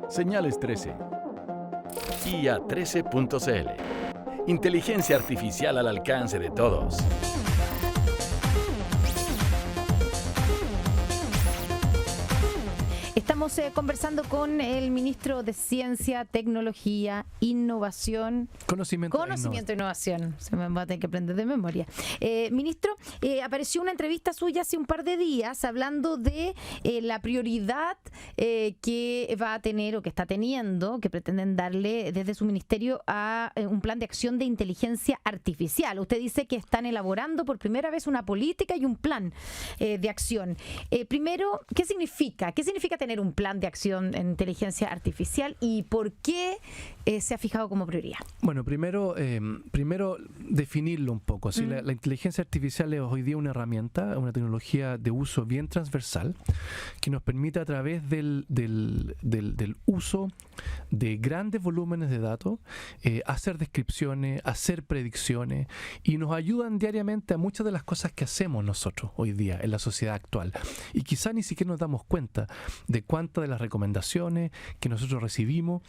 Señales 13. IA13.cl. Inteligencia artificial al alcance de todos. Estamos conversando con el ministro de Ciencia, Tecnología, Innovación... Conocimiento e Innovación. Se me va a tener que aprender de memoria. Ministro, apareció una entrevista suya hace un par de días hablando de la prioridad que va a tener o que está teniendo, que pretenden darle desde su ministerio a un plan de acción de inteligencia artificial. Usted dice que están elaborando por primera vez una política y un plan de acción. Primero, ¿qué significa? ¿Qué significa tener un plan de acción en inteligencia artificial y por qué se ha fijado como prioridad? Bueno, primero definirlo un poco. ¿Sí? La inteligencia artificial es hoy día una herramienta, una tecnología de uso bien transversal que nos permite a través del uso de grandes volúmenes de datos hacer descripciones, hacer predicciones y nos ayudan diariamente a muchas de las cosas que hacemos nosotros hoy día en la sociedad actual. Y quizá ni siquiera nos damos cuenta de cuántas de las recomendaciones que nosotros recibimos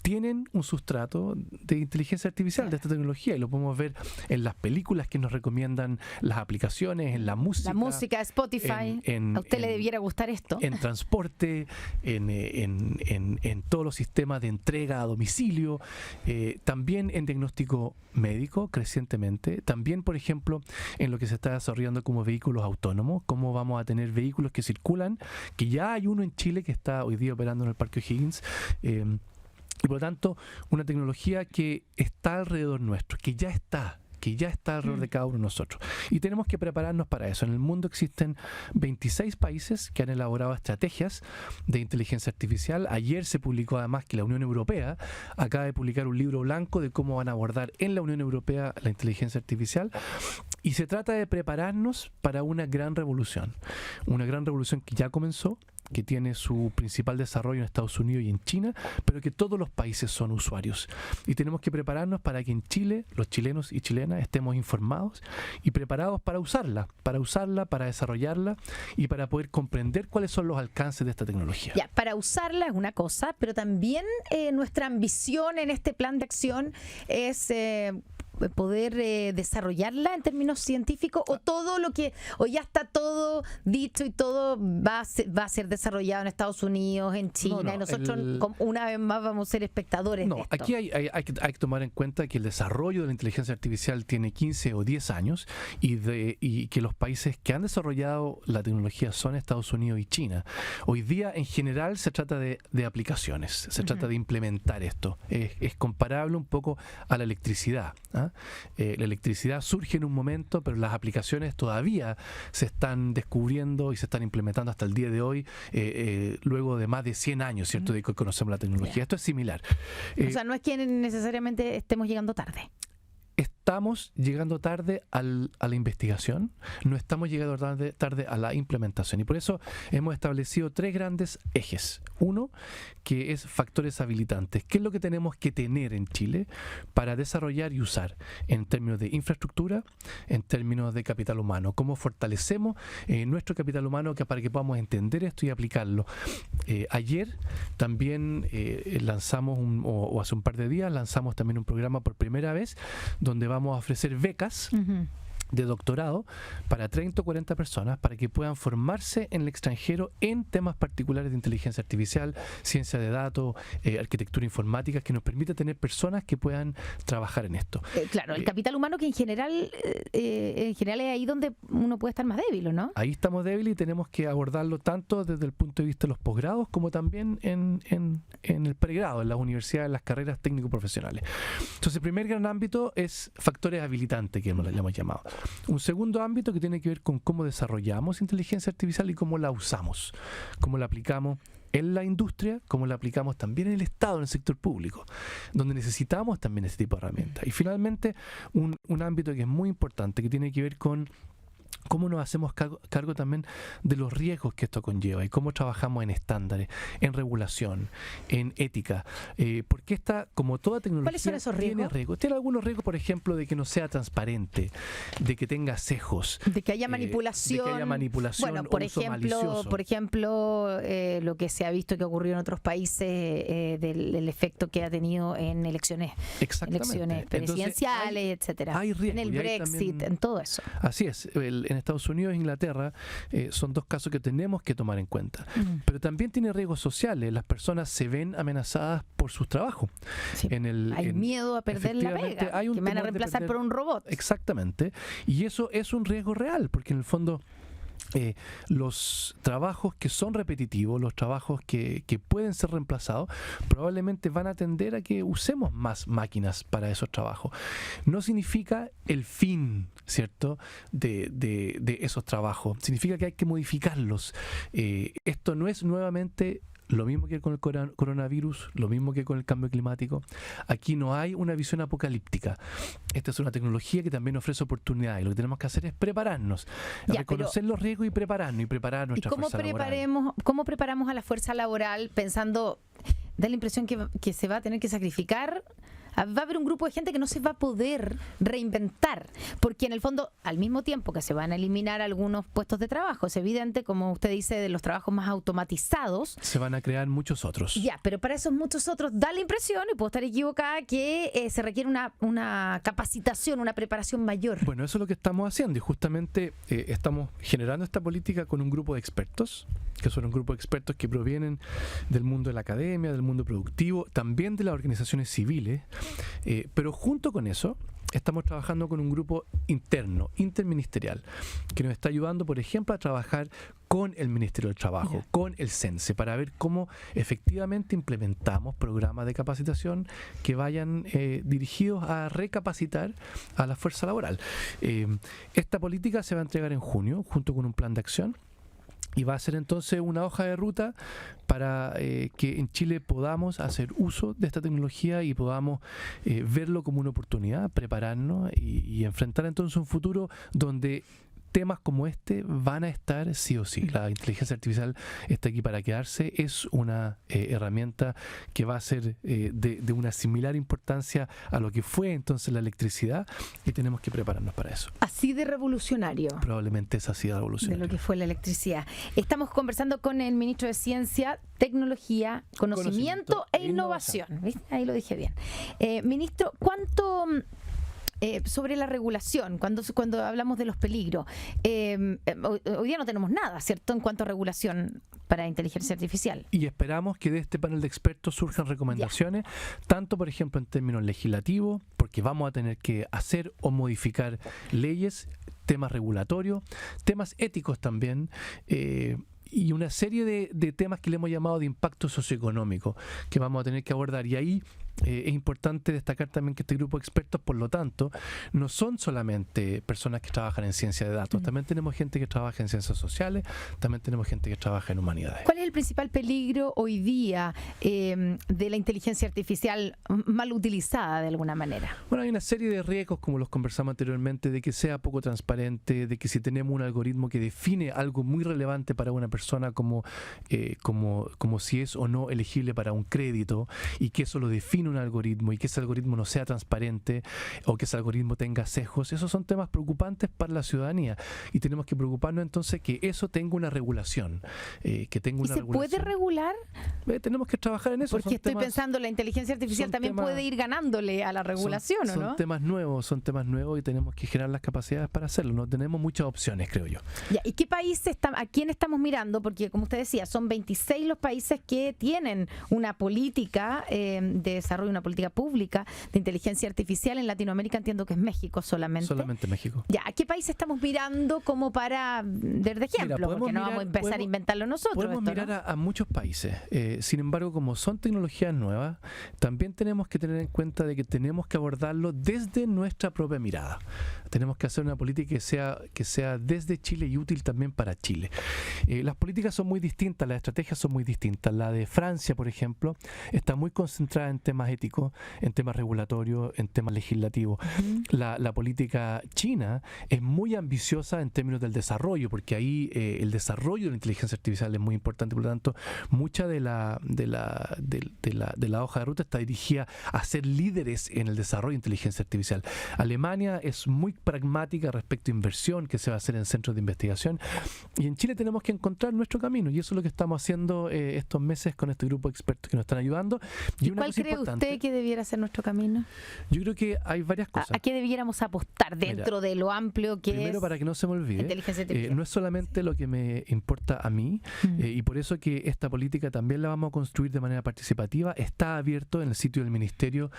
tienen un sustrato de inteligencia artificial, de esta tecnología, y lo podemos ver en las películas que nos recomiendan las aplicaciones, en la música. La música, Spotify. A usted le debiera gustar esto. En transporte, en todos los sistemas de entrega a domicilio, también en diagnóstico médico crecientemente, también, por ejemplo, en lo que se está desarrollando como vehículos autónomos, cómo vamos a tener vehículos que circulan, que ya hay uno en Chile que está hoy día operando en el Parque O'Higgins, y por lo tanto una tecnología que está alrededor nuestro, que ya está alrededor de cada uno de nosotros. Y tenemos que prepararnos para eso. En el mundo existen 26 países que han elaborado estrategias de inteligencia artificial. Ayer se publicó además que la Unión Europea acaba de publicar un libro blanco de cómo van a abordar en la Unión Europea la inteligencia artificial. Y se trata de prepararnos para una gran revolución que ya comenzó, que tiene su principal desarrollo en Estados Unidos y en China, pero que todos los países son usuarios. Y tenemos que prepararnos para que en Chile, los chilenos y chilenas, estemos informados y preparados para usarla, para desarrollarla y para poder comprender cuáles son los alcances de esta tecnología. Ya, para usarla es una cosa, pero también nuestra ambición en este plan de acción es... poder desarrollarla en términos científicos, o ya está todo dicho y todo va a ser desarrollado en Estados Unidos, en China, y nosotros una vez más vamos a ser espectadores de esto. Aquí hay que tomar en cuenta que el desarrollo de la inteligencia artificial tiene 15 o 10 años y que los países que han desarrollado la tecnología son Estados Unidos y China. Hoy día en general se trata de aplicaciones, se trata de implementar esto. Es comparable un poco a la electricidad, ¿ah? La electricidad surge en un momento, pero las aplicaciones todavía se están descubriendo y se están implementando hasta el día de hoy, luego de más de 100 años, ¿cierto?, de que conocemos la tecnología. Esto es similar. O sea, no es que necesariamente estemos llegando tarde. Estamos llegando tarde a la investigación, no estamos llegando tarde a la implementación, y por eso hemos establecido 3 grandes ejes. Uno, que es factores habilitantes. ¿Qué es lo que tenemos que tener en Chile para desarrollar y usar en términos de infraestructura, en términos de capital humano? ¿Cómo fortalecemos nuestro capital humano para que podamos entender esto y aplicarlo? Ayer también lanzamos, o hace un par de días, lanzamos también un programa por primera vez, donde vamos a ofrecer becas de doctorado para 30 o 40 personas para que puedan formarse en el extranjero en temas particulares de inteligencia artificial, ciencia de datos, arquitectura informática, que nos permite tener personas que puedan trabajar en esto. Claro, el capital humano, que en general es ahí donde uno puede estar más débil, ¿o no? Ahí estamos débiles y tenemos que abordarlo tanto desde el punto de vista de los posgrados como también en el pregrado, en las universidades, en las carreras técnico-profesionales. Entonces, el primer gran ámbito es factores habilitantes, que le hemos llamado. Un segundo ámbito que tiene que ver con cómo desarrollamos inteligencia artificial y cómo la usamos, cómo la aplicamos en la industria, cómo la aplicamos también en el Estado, en el sector público, donde necesitamos también este tipo de herramientas. Y finalmente, un ámbito que es muy importante, que tiene que ver con cómo nos hacemos cargo también de los riesgos que esto conlleva y cómo trabajamos en estándares, en regulación, en ética. Porque esta, como toda tecnología, ¿cuáles son esos riesgos? tiene riesgos. Tiene algunos riesgos, por ejemplo, de que no sea transparente, de que tenga sesgos. De que haya manipulación. De que haya manipulación, bueno, o uso malicioso. por ejemplo, lo que se ha visto que ocurrió en otros países del efecto que ha tenido en elecciones presidenciales, etcétera. Hay riesgos, en el Brexit, también, en todo eso. Así es. En Estados Unidos e Inglaterra son dos casos que tenemos que tomar en cuenta. Pero también tiene riesgos sociales. Las personas se ven amenazadas por sus trabajos. Sí. Hay miedo a perder la pega, que me van a reemplazar por un robot. Exactamente. Y eso es un riesgo real, porque en el fondo los trabajos que son repetitivos, los trabajos que pueden ser reemplazados, probablemente van a tender a que usemos más máquinas para esos trabajos. No significa el fin, ¿cierto?, de esos trabajos. Significa que hay que modificarlos. Esto no es nuevamente lo mismo que con el coronavirus, lo mismo que con el cambio climático. Aquí no hay una visión apocalíptica. Esta es una tecnología que también ofrece oportunidades. Lo que tenemos que hacer es prepararnos, reconocer los riesgos y preparar nuestra fuerza laboral. ¿Cómo preparamos a la fuerza laboral pensando, da la impresión que se va a tener que sacrificar? Va a haber un grupo de gente que no se va a poder reinventar, porque en el fondo, al mismo tiempo que se van a eliminar algunos puestos de trabajo, es evidente, como usted dice, de los trabajos más automatizados, se van a crear muchos otros. Ya, pero para esos muchos otros da la impresión, y puedo estar equivocada, que se requiere una capacitación, una preparación mayor. Bueno, eso es lo que estamos haciendo, y justamente estamos generando esta política con un grupo de expertos, que son un grupo de expertos que provienen del mundo de la academia, del mundo productivo, también de las organizaciones civiles. Pero junto con eso estamos trabajando con un grupo interno, interministerial, que nos está ayudando, por ejemplo, a trabajar con el Ministerio del Trabajo, con el CENSE, para ver cómo efectivamente implementamos programas de capacitación que vayan dirigidos a recapacitar a la fuerza laboral. Esta política se va a entregar en junio, junto con un plan de acción. Y va a ser entonces una hoja de ruta para que en Chile podamos hacer uso de esta tecnología y podamos verlo como una oportunidad, prepararnos y enfrentar entonces un futuro donde temas como este van a estar sí o sí. La inteligencia artificial está aquí para quedarse. Es una herramienta que va a ser de una similar importancia a lo que fue entonces la electricidad, y tenemos que prepararnos para eso. Así de revolucionario. Probablemente es así de revolucionario. De lo que fue la electricidad. Estamos conversando con el ministro de Ciencia, Tecnología, Conocimiento e Innovación. ¿Viste? Ahí lo dije bien. Ministro, ¿cuánto... sobre la regulación, cuando hablamos de los peligros, hoy día no tenemos nada, ¿cierto?, en cuanto a regulación para inteligencia artificial. Y esperamos que de este panel de expertos surjan recomendaciones, tanto, por ejemplo, en términos legislativos, porque vamos a tener que hacer o modificar leyes, temas regulatorios, temas éticos también, y una serie de temas que le hemos llamado de impacto socioeconómico, que vamos a tener que abordar. Y ahí es importante destacar también que este grupo de expertos, por lo tanto, no son solamente personas que trabajan en ciencia de datos, también tenemos gente que trabaja en ciencias sociales, también tenemos gente que trabaja en humanidades. ¿Cuál es el principal peligro hoy día de la inteligencia artificial mal utilizada de alguna manera? Bueno, hay una serie de riesgos, como los conversamos anteriormente, de que sea poco transparente, de que si tenemos un algoritmo que define algo muy relevante para una persona, como si es o no elegible para un crédito, y que eso lo define un algoritmo, y que ese algoritmo no sea transparente, o que ese algoritmo tenga sesgos, esos son temas preocupantes para la ciudadanía, y tenemos que preocuparnos entonces que eso tenga una regulación, que tenga una regulación. ¿Y se puede regular? Tenemos que trabajar en eso. Porque estoy pensando, la inteligencia artificial también puede ir ganándole a la regulación, ¿o no? Son temas nuevos y tenemos que generar las capacidades para hacerlo. No tenemos muchas opciones, creo yo. Ya, ¿y qué países a quién estamos mirando? Porque, como usted decía, son 26 los países que tienen una política de desarrollo, una política pública de inteligencia artificial. En Latinoamérica entiendo que es México solamente. Solamente México. Ya, ¿a qué países estamos mirando como para ver de ejemplo? Porque no vamos a empezar a inventarlo nosotros. Podemos mirar a muchos países. Sin embargo, como son tecnologías nuevas, también tenemos que tener en cuenta de que tenemos que abordarlo desde nuestra propia mirada. Tenemos que hacer una política que sea desde Chile y útil también para Chile. Las políticas son muy distintas, las estrategias son muy distintas. La de Francia, por ejemplo, está muy concentrada en temas éticos, en temas regulatorios, en temas legislativos. La política china es muy ambiciosa en términos del desarrollo, porque ahí el desarrollo de la inteligencia artificial es muy importante. Por lo tanto, mucha de la hoja de ruta está dirigida a ser líderes en el desarrollo de inteligencia artificial. Alemania es muy pragmática respecto a inversión que se va a hacer en centros de investigación, y en Chile tenemos que encontrar nuestro camino, y eso es lo que estamos haciendo estos meses con este grupo de expertos que nos están ayudando. ¿Y cuál cree usted que debiera ser nuestro camino? Yo creo que hay varias cosas. ¿A qué debiéramos apostar dentro de lo amplio que primero, para que no se me olvide, inteligencia artificial? No es solamente lo que me importa a mí, y por eso que esta política también la vamos a construir de manera participativa. Está abierto en el sitio del Ministerio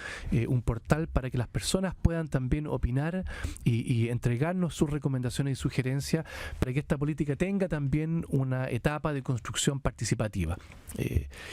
un portal para que las personas puedan también opinar y entregarnos sus recomendaciones y sugerencias para que esta política tenga también una etapa de construcción participativa.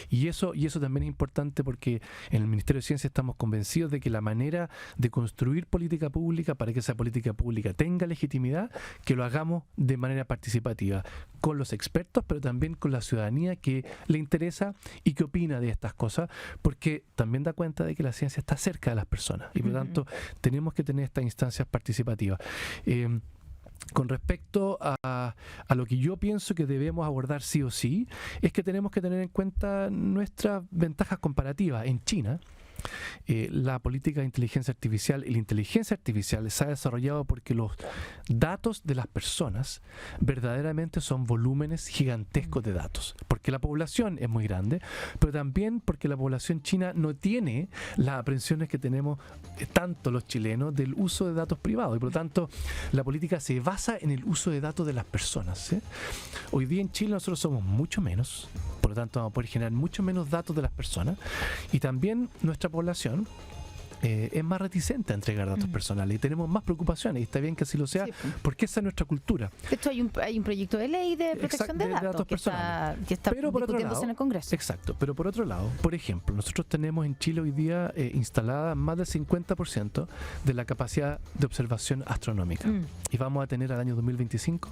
Y eso también es importante, porque en el Ministerio de Ciencia estamos convencidos de que la manera de construir política pública para que esa política pública tenga legitimidad, que lo hagamos de manera participativa, con los expertos, pero también con la ciudadanía que le interesa y que opina de estas cosas, porque también da cuenta de que la ciencia está cerca de las personas y por lo tanto tenemos que tener estas instancias participativas. Con respecto a lo que yo pienso que debemos abordar sí o sí, es que tenemos que tener en cuenta nuestras ventajas comparativas. En China, la política de inteligencia artificial y la inteligencia artificial se ha desarrollado porque los datos de las personas verdaderamente son volúmenes gigantescos de datos, porque la población es muy grande, pero también porque la población china no tiene las aprensiones que tenemos tanto los chilenos del uso de datos privados, y por lo tanto la política se basa en el uso de datos de las personas, ¿sí? Hoy día en Chile nosotros somos mucho menos, por lo tanto vamos a poder generar mucho menos datos de las personas, y también nuestra población es más reticente a entregar datos personales y tenemos más preocupaciones, y está bien que así lo sea, porque esa es nuestra cultura. De hecho, hay un proyecto de ley de protección de datos que está pero por otro lado, en el Congreso. Exacto, pero por otro lado, por ejemplo, nosotros tenemos en Chile hoy día instalada más del 50% de la capacidad de observación astronómica, y vamos a tener al año 2025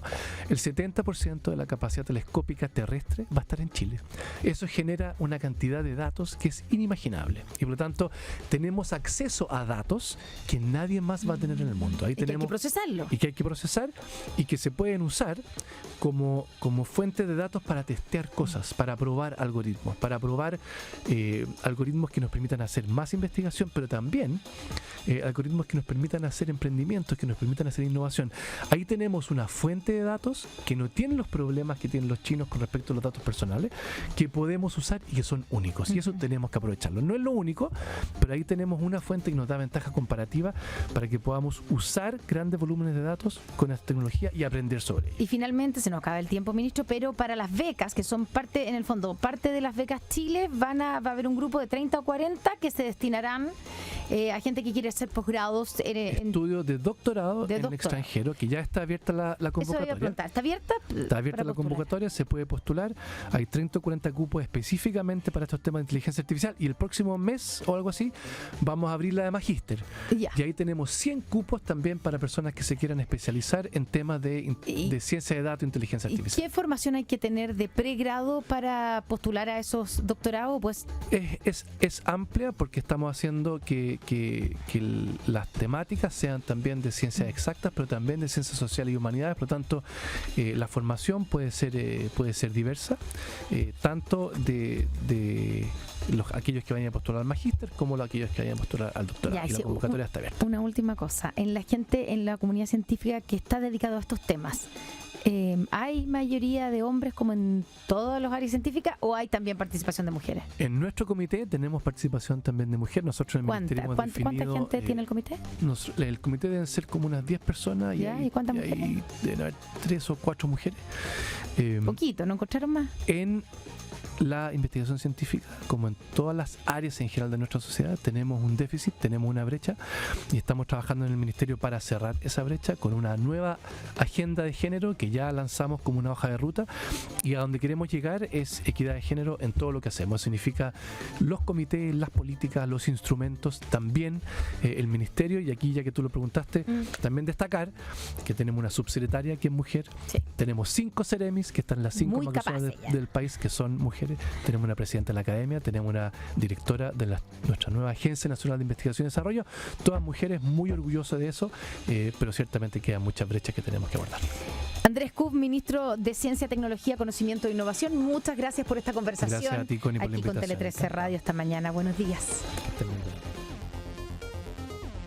el 70% de la capacidad telescópica terrestre va a estar en Chile. Eso genera una cantidad de datos que es inimaginable, y por lo tanto tenemos acceso a datos que nadie más va a tener en el mundo. Ahí tenemos, que hay que procesarlo. Y que hay que procesar, y que se pueden usar como fuente de datos para testear cosas, para probar algoritmos, algoritmos que nos permitan hacer más investigación, pero también algoritmos que nos permitan hacer emprendimientos, que nos permitan hacer innovación. Ahí tenemos una fuente de datos que no tiene los problemas que tienen los chinos con respecto a los datos personales, que podemos usar y que son únicos, y eso tenemos que aprovecharlo. No es lo único, pero ahí tenemos una fuente que nos da ventaja comparativa para que podamos usar grandes volúmenes de datos con esta tecnología y aprender sobre ella. Y finalmente, se nos acaba el tiempo, ministro, pero para las becas, que son parte, en el fondo, parte de las becas Chile, va a haber un grupo de 30 o 40 que se destinarán a gente que quiere hacer posgrados estudios de doctorado en el extranjero, que ya está abierta la convocatoria. ¿Está abierta? Está abierta la convocatoria, se puede postular. Hay 30 o 40 cupos específicamente para estos temas de inteligencia artificial, y el próximo mes o algo así vamos a abrir la de magíster. Y ahí tenemos 100 cupos también para personas que se quieran especializar en temas de ciencia de datos e inteligencia artificial. ¿Y qué formación hay que tener de pregrado para postular a esos doctorados? Pues es amplia, porque estamos haciendo que las temáticas sean también de ciencias exactas, pero también de ciencias sociales y humanidades. Por lo tanto, la formación puede ser diversa, tanto de aquellos que vayan a postular al magíster como aquellos que vayan a postular al doctorado. Y la convocatoria está abierta. Una última cosa, en la gente, en la comunidad científica que está dedicado a estos temas, ¿hay mayoría de hombres como en todas las áreas científicas, o hay también participación de mujeres? En nuestro comité tenemos participación también de mujeres. Nosotros en el Ministerio hemos definido, ¿Cuánta gente tiene el comité? El comité deben ser como unas 10 personas. ¿Y cuántas mujeres? Y deben haber 3 o 4 mujeres. Poquito, ¿no encontraron más? En la investigación científica, como en todas las áreas en general de nuestra sociedad tenemos un déficit, tenemos una brecha y estamos trabajando en el Ministerio para cerrar esa brecha con una nueva agenda de género que ya lanzamos como una hoja de ruta, y a donde queremos llegar es equidad de género en todo lo que hacemos. Eso significa los comités, las políticas, los instrumentos, también el Ministerio, y aquí ya que tú lo preguntaste, también destacar que tenemos una subsecretaria que es mujer, Sí. tenemos 5 Ceremis que están en las 5 Muy macrozonas capaces ya. del país que son mujeres, tenemos una presidenta de la academia, tenemos una directora de nuestra nueva Agencia Nacional de Investigación y Desarrollo, todas mujeres, muy orgullosas de eso, pero ciertamente quedan muchas brechas que tenemos que abordar. Andrés Kub, ministro de Ciencia, Tecnología, Conocimiento e Innovación, muchas gracias por esta conversación. Gracias a ti, Connie, por la aquí con invitación. Tele 13 Radio esta mañana. Buenos días. Estén muy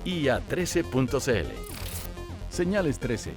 bien. IA13.cl. Señales 13.